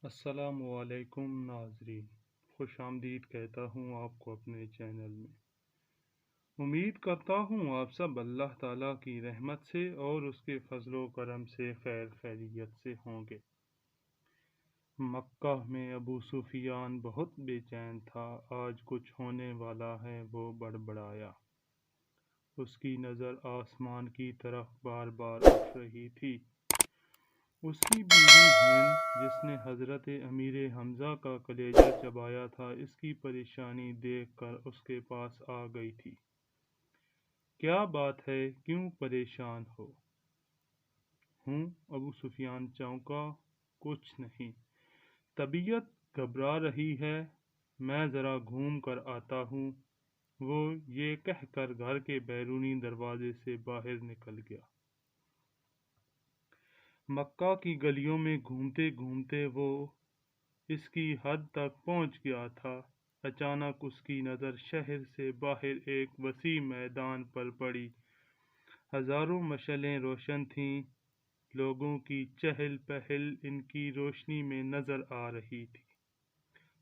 السلام علیکم ناظرین، خوش آمدید کہتا ہوں آپ کو اپنے چینل میں۔ امید کرتا ہوں آپ سب اللہ تعالیٰ کی رحمت سے اور اس کے فضل و کرم سے خیر خیریت سے ہوں گے۔ مکہ میں ابو سفیان بہت بے چین تھا، آج کچھ ہونے والا ہے، وہ بڑبڑایا۔ اس کی نظر آسمان کی طرف بار بار اٹھ رہی تھی۔ اس کی بیوی ہند، جس نے حضرت امیر حمزہ کا کلیجہ چبایا تھا، اس کی پریشانی دیکھ کر اس کے پاس آ گئی تھی۔ کیا بات ہے، کیوں پریشان ہو؟ ہوں، ابو سفیان چونکا۔ کچھ نہیں، طبیعت گھبرا رہی ہے، میں ذرا گھوم کر آتا ہوں۔ وہ یہ کہہ کر گھر کے بیرونی دروازے سے باہر نکل گیا۔ مکہ کی گلیوں میں گھومتے گھومتے وہ اس کی حد تک پہنچ گیا تھا۔ اچانک اس کی نظر شہر سے باہر ایک وسیع میدان پر پڑی۔ ہزاروں مشعلیں روشن تھیں، لوگوں کی چہل پہل ان کی روشنی میں نظر آ رہی تھی،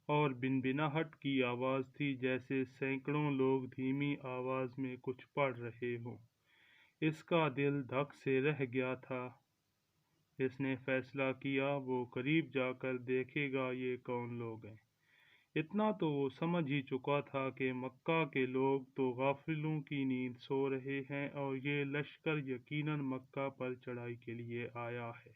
اور بنبناہٹ کی آواز تھی جیسے سینکڑوں لوگ دھیمی آواز میں کچھ پڑھ رہے ہوں۔ اس کا دل دھک سے رہ گیا تھا۔ اس نے فیصلہ کیا وہ قریب جا کر دیکھے گا یہ کون لوگ ہیں۔ اتنا تو وہ سمجھ ہی چکا تھا کہ مکہ کے لوگ تو غافلوں کی نیند سو رہے ہیں اور یہ لشکر یقیناً مکہ پر چڑھائی کے لیے آیا ہے۔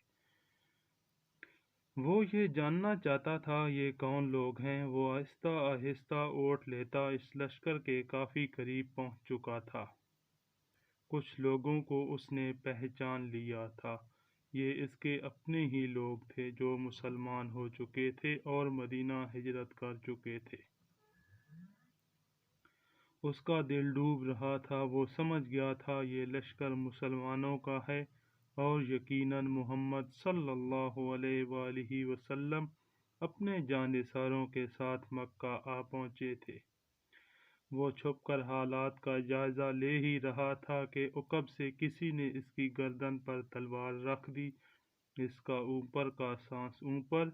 وہ یہ جاننا چاہتا تھا یہ کون لوگ ہیں۔ وہ آہستہ آہستہ اوٹ لیتا اس لشکر کے کافی قریب پہنچ چکا تھا۔ کچھ لوگوں کو اس نے پہچان لیا تھا، یہ اس کے اپنے ہی لوگ تھے جو مسلمان ہو چکے تھے اور مدینہ ہجرت کر چکے تھے۔ اس کا دل ڈوب رہا تھا، وہ سمجھ گیا تھا یہ لشکر مسلمانوں کا ہے اور یقیناً محمد صلی اللہ علیہ وآلہ وسلم اپنے جانثاروں کے ساتھ مکہ آ پہنچے تھے۔ وہ چھپ کر حالات کا جائزہ لے ہی رہا تھا کہ عقب سے کسی نے اس کی گردن پر تلوار رکھ دی۔ اس کا اوپر کا سانس اوپر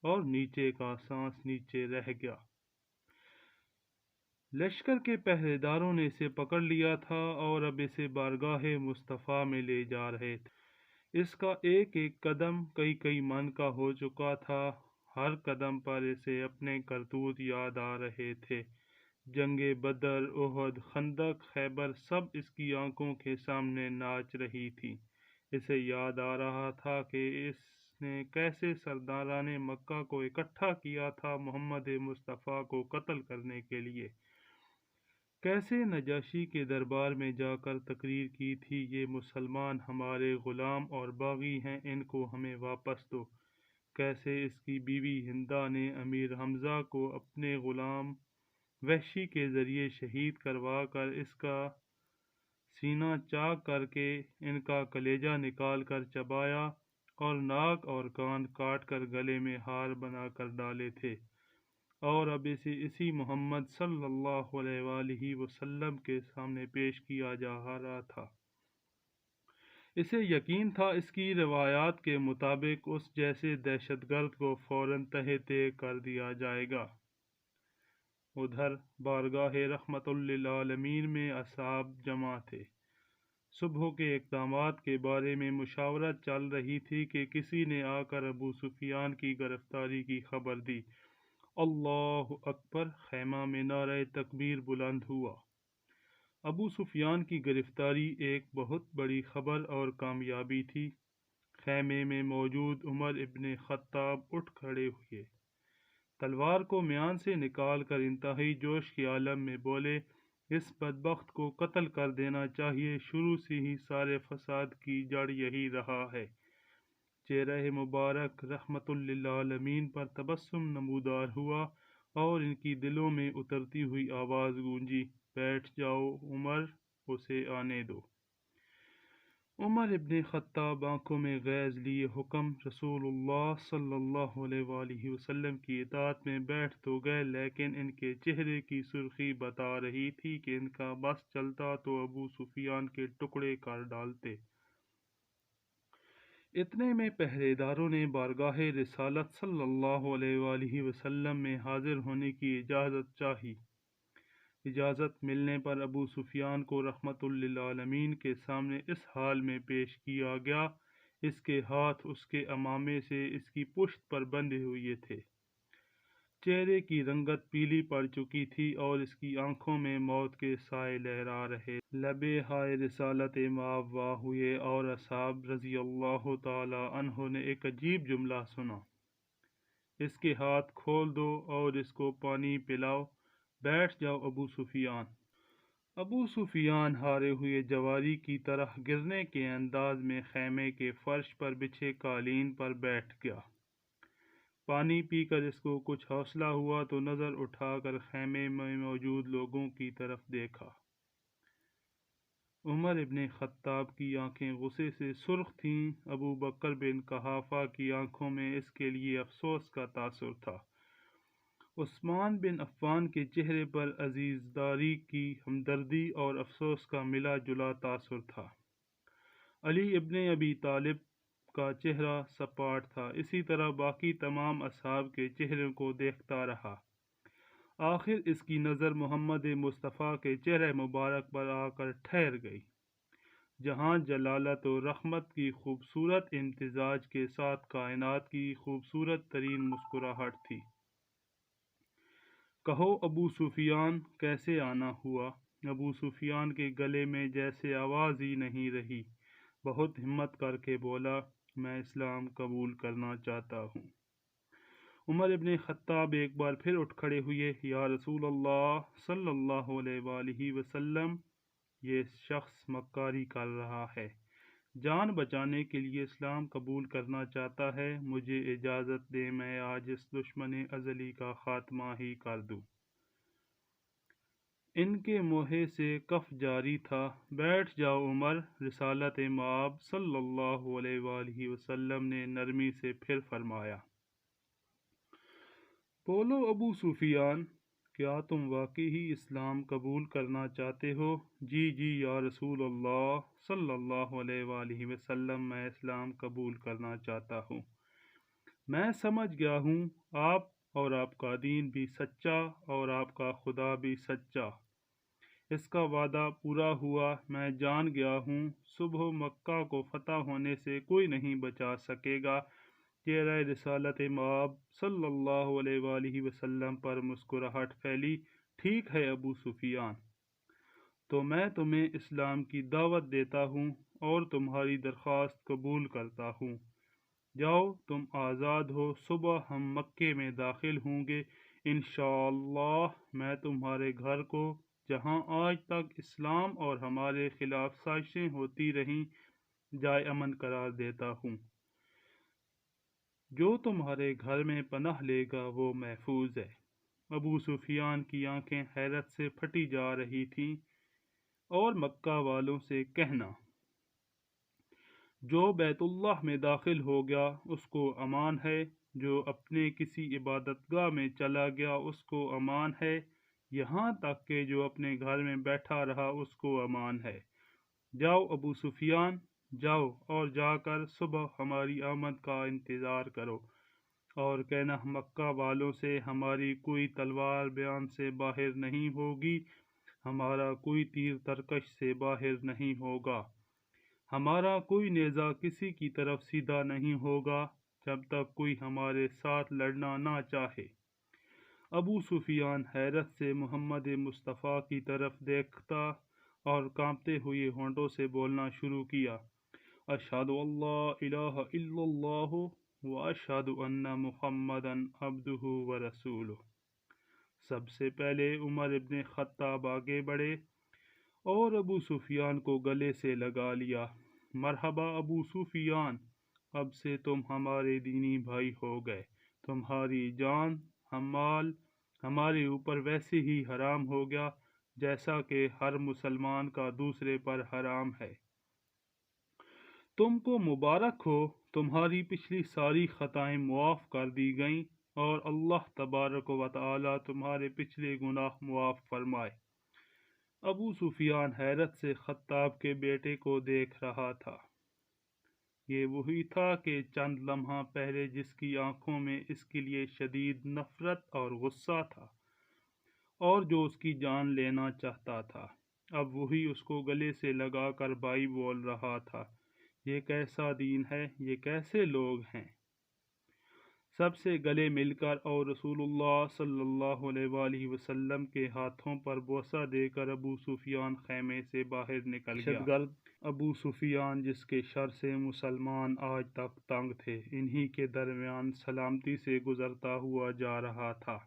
اور نیچے کا سانس نیچے رہ گیا۔ لشکر کے پہرے داروں نے اسے پکڑ لیا تھا اور اب اسے بارگاہ مصطفیٰ میں لے جا رہے تھے۔ اس کا ایک ایک قدم کئی کئی من کا ہو چکا تھا۔ ہر قدم پر اسے اپنے کرتوت یاد آ رہے تھے۔ جنگ بدر، احد، خندق، خیبر سب اس کی آنکھوں کے سامنے ناچ رہی تھی۔ اسے یاد آ رہا تھا کہ اس نے کیسے سرداران مکہ کو اکٹھا کیا تھا محمد مصطفیٰ کو قتل کرنے کے لیے، کیسے نجاشی کے دربار میں جا کر تقریر کی تھی یہ مسلمان ہمارے غلام اور باغی ہیں، ان کو ہمیں واپس دو۔ کیسے اس کی بیوی ہندہ نے امیر حمزہ کو اپنے غلام وحشی کے ذریعے شہید کروا کر اس کا سینہ چاک کر کے ان کا کلیجہ نکال کر چبایا اور ناک اور کان کاٹ کر گلے میں ہار بنا کر ڈالے تھے، اور اب اسے اسی محمد صلی اللہ علیہ وآلہ وسلم کے سامنے پیش کیا جا رہا تھا۔ اسے یقین تھا اس کی روایات کے مطابق اس جیسے دہشت گرد کو فوراً تہہ تیگ کر دیا جائے گا۔ ادھر بارگاہ رحمت للعالمین میں اصحاب جمع تھے۔ صبح کے اقدامات کے بارے میں مشاورت چل رہی تھی کہ کسی نے آ کر ابو سفیان کی گرفتاری کی خبر دی۔ اللہ اکبر! خیمہ میں نعرہ تکبیر بلند ہوا۔ ابو سفیان کی گرفتاری ایک بہت بڑی خبر اور کامیابی تھی۔ خیمے میں موجود عمر ابن خطاب اٹھ کھڑے ہوئے، تلوار کو میان سے نکال کر انتہائی جوش کے عالم میں بولے، اس بدبخت کو قتل کر دینا چاہیے، شروع سے ہی سارے فساد کی جڑ یہی رہا ہے۔ چہرہ مبارک رحمت للعالمین پر تبسم نمودار ہوا اور ان کی دلوں میں اترتی ہوئی آواز گونجی، بیٹھ جاؤ عمر، اسے آنے دو۔ عمر ابن خطاب آنکھوں میں غیظ لیے حکم رسول اللہ صلی اللہ علیہ وآلہ وسلم کی اطاعت میں بیٹھ تو گئے، لیکن ان کے چہرے کی سرخی بتا رہی تھی کہ ان کا بس چلتا تو ابو سفیان کے ٹکڑے کر ڈالتے۔ اتنے میں پہرے داروں نے بارگاہ رسالت صلی اللہ علیہ وآلہ وسلم میں حاضر ہونے کی اجازت چاہی۔ اجازت ملنے پر ابو سفیان کو رحمت للعالمین کے سامنے اس حال میں پیش کیا گیا، اس کے ہاتھ اس کے عمامے سے اس کی پشت پر بندھے ہوئے تھے، چہرے کی رنگت پیلی پڑ چکی تھی اور اس کی آنکھوں میں موت کے سائے لہرا رہے۔ لبے ہائے رسالت مآب واہ ہوئے اور اصحاب رضی اللہ تعالی عنہ نے ایک عجیب جملہ سنا، اس کے ہاتھ کھول دو اور اس کو پانی پلاؤ، بیٹھ جاؤ ابو سفیان۔ ابو سفیان ہارے ہوئے جواری کی طرح گرنے کے انداز میں خیمے کے فرش پر بچھے قالین پر بیٹھ گیا۔ پانی پی کر اس کو کچھ حوصلہ ہوا تو نظر اٹھا کر خیمے میں موجود لوگوں کی طرف دیکھا۔ عمر ابن خطاب کی آنکھیں غصے سے سرخ تھیں، ابو بکر بن قحافہ کی آنکھوں میں اس کے لیے افسوس کا تاثر تھا، عثمان بن عفان کے چہرے پر عزیزداری کی ہمدردی اور افسوس کا ملا جلا تاثر تھا، علی ابن ابی طالب کا چہرہ سپاٹ تھا، اسی طرح باقی تمام اصحاب کے چہروں کو دیکھتا رہا۔ آخر اس کی نظر محمد مصطفیٰ کے چہرے مبارک پر آ کر ٹھہر گئی، جہاں جلالت و رحمت کی خوبصورت امتزاج کے ساتھ کائنات کی خوبصورت ترین مسکراہٹ تھی۔ کہو ابو سفیان کیسے آنا ہوا؟ ابو سفیان کے گلے میں جیسے آواز ہی نہیں رہی، بہت ہمت کر کے بولا، میں اسلام قبول کرنا چاہتا ہوں۔ عمر ابن خطاب ایک بار پھر اٹھ کھڑے ہوئے، یا رسول اللہ صلی اللہ علیہ وآلہ وسلم، یہ شخص مکاری کر رہا ہے، جان بچانے کے لیے اسلام قبول کرنا چاہتا ہے، مجھے اجازت دیں میں آج اس دشمن ازلی کا خاتمہ ہی کر دوں۔ ان کے منہ سے کف جاری تھا۔ بیٹھ جاؤ عمر، رسالت مآب صلی اللہ علیہ وآلہ وسلم نے نرمی سے پھر فرمایا۔ بولو ابو سفیان، کیا تم واقعی اسلام قبول کرنا چاہتے ہو؟ جی جی یا رسول اللہ صلی اللہ علیہ وآلہ وسلم، میں اسلام قبول کرنا چاہتا ہوں۔ میں سمجھ گیا ہوں آپ اور آپ کا دین بھی سچا اور آپ کا خدا بھی سچا، اس کا وعدہ پورا ہوا، میں جان گیا ہوں صبح مکہ کو فتح ہونے سے کوئی نہیں بچا سکے گا۔ چہرہ رسالت مآب صلی اللہ علیہ وآلہ وسلم پر مسکراہٹ پھیلی۔ ٹھیک ہے ابو سفیان، تو میں تمہیں اسلام کی دعوت دیتا ہوں اور تمہاری درخواست قبول کرتا ہوں، جاؤ تم آزاد ہو، صبح ہم مکے میں داخل ہوں گے، انشاءاللہ میں تمہارے گھر کو، جہاں آج تک اسلام اور ہمارے خلاف سازشیں ہوتی رہیں، جائے امن قرار دیتا ہوں۔ جو تمہارے گھر میں پناہ لے گا وہ محفوظ ہے۔ ابو سفیان کی آنکھیں حیرت سے پھٹی جا رہی تھیں، اور مکہ والوں سے کہنا، جو بیت اللہ میں داخل ہو گیا اس کو امان ہے، جو اپنے کسی عبادت گاہ میں چلا گیا اس کو امان ہے، یہاں تک کہ جو اپنے گھر میں بیٹھا رہا اس کو امان ہے۔ جاؤ ابو سفیان، جاؤ اور جا کر صبح ہماری آمد کا انتظار کرو، اور کہنا مکہ والوں سے ہماری کوئی تلوار بیان سے باہر نہیں ہوگی، ہمارا کوئی تیر ترکش سے باہر نہیں ہوگا، ہمارا کوئی نیزہ کسی کی طرف سیدھا نہیں ہوگا جب تک کوئی ہمارے ساتھ لڑنا نہ چاہے۔ ابو سفیان حیرت سے محمد مصطفیٰ کی طرف دیکھتا اور کانپتے ہوئے ہونٹوں سے بولنا شروع کیا، اشہد ان لا الہ الا اللہ واشہد ان محمدا عبدہ ورسولہ۔ سب سے پہلے عمر ابن خطاب آگے بڑھے اور ابو سفیان کو گلے سے لگا لیا۔ مرحبا ابو سفیان، اب سے تم ہمارے دینی بھائی ہو گئے، تمہاری جان مال ہمارے اوپر ویسے ہی حرام ہو گیا جیسا کہ ہر مسلمان کا دوسرے پر حرام ہے۔ تم کو مبارک ہو، تمہاری پچھلی ساری خطائیں معاف کر دی گئیں اور اللہ تبارک و تعالی تمہارے پچھلے گناہ معاف فرمائے۔ ابو سفیان حیرت سے خطاب کے بیٹے کو دیکھ رہا تھا۔ یہ وہی تھا کہ چند لمحہ پہلے جس کی آنکھوں میں اس کے لیے شدید نفرت اور غصہ تھا اور جو اس کی جان لینا چاہتا تھا، اب وہی اس کو گلے سے لگا کر بھائی بول رہا تھا۔ یہ کیسا دین ہے، یہ کیسے لوگ ہیں؟ سب سے گلے مل کر اور رسول اللہ صلی اللہ علیہ وآلہ وسلم کے ہاتھوں پر بوسہ دے کر ابو سفیان خیمے سے باہر نکل گیا۔ دہشت گرد ابو سفیان، جس کے شر سے مسلمان آج تک تنگ تھے، انہی کے درمیان سلامتی سے گزرتا ہوا جا رہا تھا۔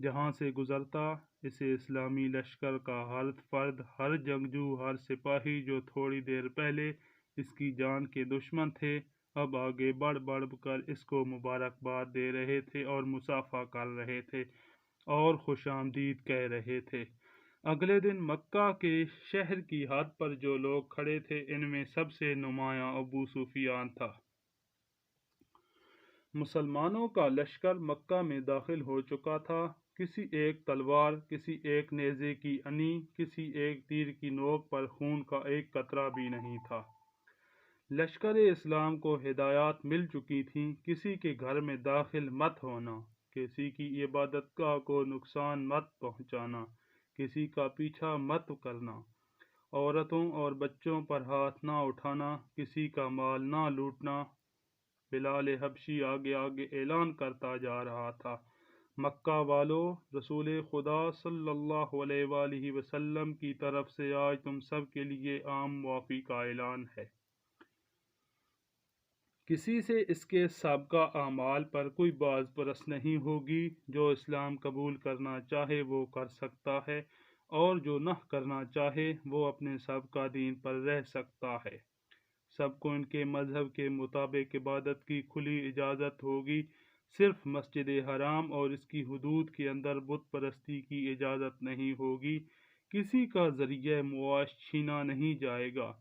جہاں سے گزرتا، اسے اسلامی لشکر کا ہر فرد، ہر جنگجو، ہر سپاہی جو تھوڑی دیر پہلے اس کی جان کے دشمن تھے، اب آگے بڑھ بڑھ کر اس کو مبارکباد دے رہے تھے اور مصافحہ کر رہے تھے اور خوش آمدید کہہ رہے تھے۔ اگلے دن مکہ کے شہر کی حد پر جو لوگ کھڑے تھے، ان میں سب سے نمایاں ابو سفیان تھا۔ مسلمانوں کا لشکر مکہ میں داخل ہو چکا تھا۔ کسی ایک تلوار، کسی ایک نیزے کی انی، کسی ایک تیر کی نوک پر خون کا ایک قطرہ بھی نہیں تھا۔ لشکر اسلام کو ہدایات مل چکی تھیں، کسی کے گھر میں داخل مت ہونا، کسی کی عبادت گاہ کو نقصان مت پہنچانا، کسی کا پیچھا مت کرنا، عورتوں اور بچوں پر ہاتھ نہ اٹھانا، کسی کا مال نہ لوٹنا۔ بلال حبشی آگے آگے اعلان کرتا جا رہا تھا، مکہ والو، رسول خدا صلی اللہ علیہ وآلہ وسلم کی طرف سے آج تم سب کے لیے عام معافی کا اعلان ہے۔ کسی سے اس کے سابقہ اعمال پر کوئی باز پرس نہیں ہوگی۔ جو اسلام قبول کرنا چاہے وہ کر سکتا ہے، اور جو نہ کرنا چاہے وہ اپنے سابقہ دین پر رہ سکتا ہے۔ سب کو ان کے مذہب کے مطابق عبادت کی کھلی اجازت ہوگی، صرف مسجد حرام اور اس کی حدود کے اندر بت پرستی کی اجازت نہیں ہوگی۔ کسی کا ذریعہ معاش چھینا نہیں جائے گا،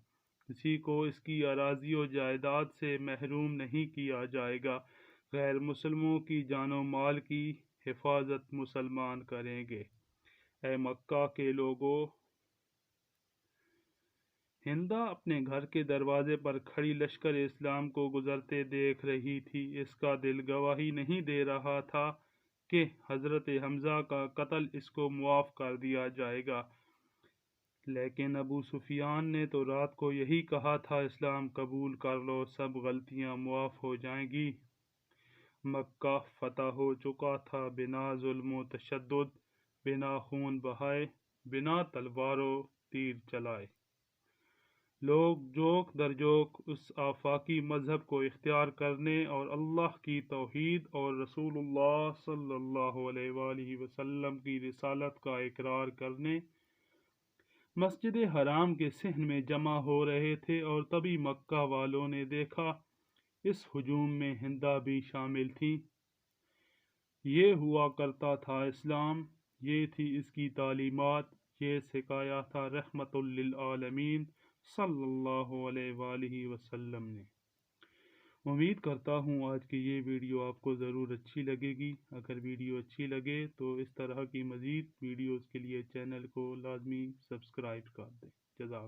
کسی کو اس کی اراضی و جائیداد سے محروم نہیں کیا جائے گا۔ غیر مسلموں کی جان و مال کی حفاظت مسلمان کریں گے۔ اے مکہ کے لوگو! ہندا اپنے گھر کے دروازے پر کھڑی لشکر اسلام کو گزرتے دیکھ رہی تھی۔ اس کا دل گواہی نہیں دے رہا تھا کہ حضرت حمزہ کا قتل اس کو معاف کر دیا جائے گا، لیکن ابو سفیان نے تو رات کو یہی کہا تھا، اسلام قبول کر لو، سب غلطیاں معاف ہو جائیں گی۔ مکہ فتح ہو چکا تھا، بنا ظلم و تشدد، بنا خون بہائے، بنا تلوار و تیر چلائے۔ لوگ جوک در جوک اس آفاقی مذہب کو اختیار کرنے اور اللہ کی توحید اور رسول اللہ صلی اللہ علیہ وآلہ وسلم کی رسالت کا اقرار کرنے مسجد حرام کے صحن میں جمع ہو رہے تھے، اور تبھی مکہ والوں نے دیکھا اس ہجوم میں ہندا بھی شامل تھیں۔ یہ ہوا کرتا تھا اسلام، یہ تھی اس کی تعلیمات، یہ سکھایا تھا رحمت للعالمین صلی اللہ علیہ وآلہ وسلم نے۔ امید کرتا ہوں آج کی یہ ویڈیو آپ کو ضرور اچھی لگے گی۔ اگر ویڈیو اچھی لگے تو اس طرح کی مزید ویڈیوز کے لیے چینل کو لازمی سبسکرائب کر دیں۔ جزاک